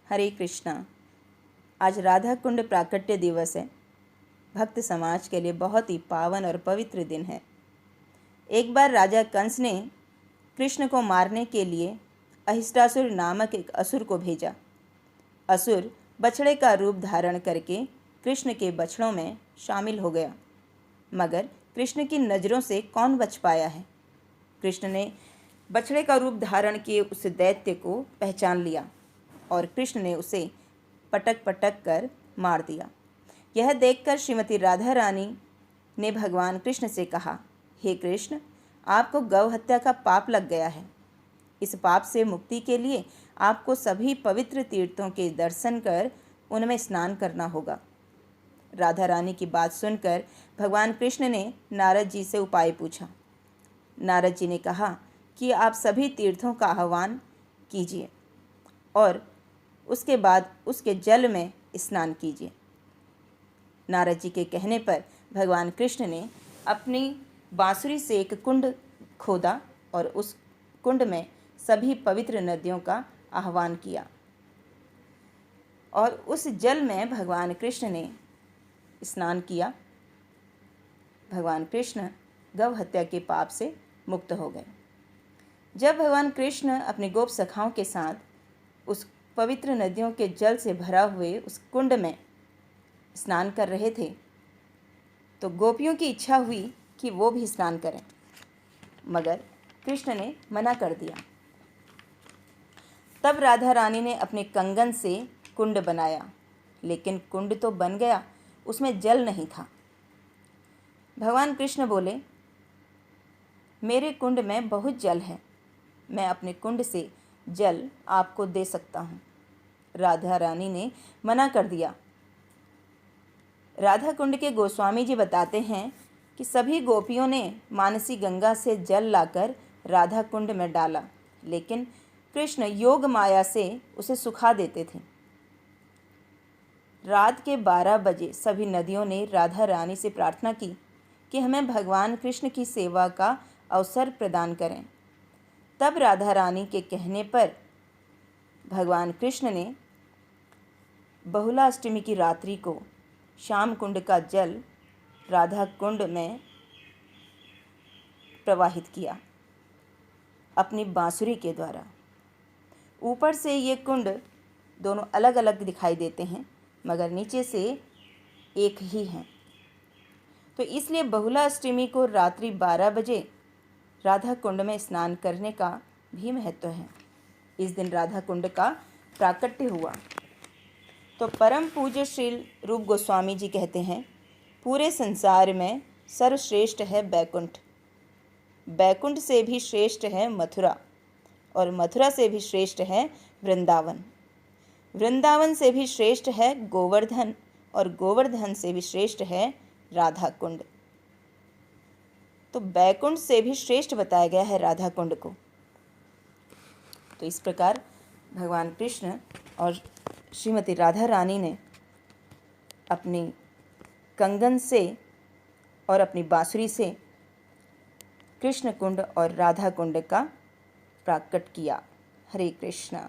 हरे कृष्णा। आज राधा कुंड प्राकट्य दिवस है। भक्त समाज के लिए बहुत ही पावन और पवित्र दिन है। एक बार राजा कंस ने कृष्ण को मारने के लिए अहिष्टासुर नामक एक असुर को भेजा। असुर बछड़े का रूप धारण करके कृष्ण के बछड़ों में शामिल हो गया, मगर कृष्ण की नज़रों से कौन बच पाया है। कृष्ण ने बछड़े का रूप धारण किए उस दैत्य को पहचान लिया और कृष्ण ने उसे पटक पटक कर मार दिया। यह देखकर श्रीमती राधा रानी ने भगवान कृष्ण से कहा, हे कृष्ण, आपको गौ हत्या का पाप लग गया है। इस पाप से मुक्ति के लिए आपको सभी पवित्र तीर्थों के दर्शन कर उनमें स्नान करना होगा। राधा रानी की बात सुनकर भगवान कृष्ण ने नारद जी से उपाय पूछा। नारद जी ने कहा कि आप सभी तीर्थों का आह्वान कीजिए और उसके बाद उसके जल में स्नान कीजिए। नारद जी के कहने पर भगवान कृष्ण ने अपनी बांसुरी से एक कुंड खोदा और उस कुंड में सभी पवित्र नदियों का आह्वान किया और उस जल में भगवान कृष्ण ने स्नान किया। भगवान कृष्ण गौ हत्या के पाप से मुक्त हो गए। जब भगवान कृष्ण अपने गोप सखाओं के साथ उस पवित्र नदियों के जल से भरा हुए उस कुंड में स्नान कर रहे थे, तो गोपियों की इच्छा हुई कि वो भी स्नान करें, मगर कृष्ण ने मना कर दिया। तब राधा रानी ने अपने कंगन से कुंड बनाया, लेकिन कुंड तो बन गया, उसमें जल नहीं था। भगवान कृष्ण बोले, मेरे कुंड में बहुत जल है, मैं अपने कुंड से जल आपको दे सकता हूँ। राधा रानी ने मना कर दिया। राधा कुंड के गोस्वामी जी बताते हैं कि सभी गोपियों ने मानसी गंगा से जल लाकर राधा कुंड में डाला, लेकिन कृष्ण योग माया से उसे सुखा देते थे। रात के 12 बजे सभी नदियों ने राधा रानी से प्रार्थना की कि हमें भगवान कृष्ण की सेवा का अवसर प्रदान करें। तब राधा रानी के कहने पर भगवान कृष्ण ने बहुलाष्टमी की रात्रि को श्याम कुंड का जल राधा कुंड में प्रवाहित किया अपनी बांसुरी के द्वारा। ऊपर से ये कुंड दोनों अलग अलग दिखाई देते हैं, मगर नीचे से एक ही हैं। तो इसलिए बहुलाष्टमी को रात्रि 12 बजे राधा कुंड में स्नान करने का भी महत्व है। इस दिन राधा कुंड का प्राकट्य हुआ। तो परम पूज्य श्री रूप गोस्वामी जी कहते हैं, पूरे संसार में सर्वश्रेष्ठ है बैकुंठ, बैकुंठ से भी श्रेष्ठ है मथुरा, और मथुरा से भी श्रेष्ठ है वृंदावन, वृंदावन से भी श्रेष्ठ है गोवर्धन, और गोवर्धन से भी श्रेष्ठ है राधा कुंड। तो बैकुंठ से भी श्रेष्ठ बताया गया है राधा कुंड को। तो इस प्रकार भगवान कृष्ण और श्रीमती राधा रानी ने अपनी कंगन से और अपनी बांसुरी से कृष्ण कुंड और राधा कुंड का प्राकट किया। हरे कृष्णा।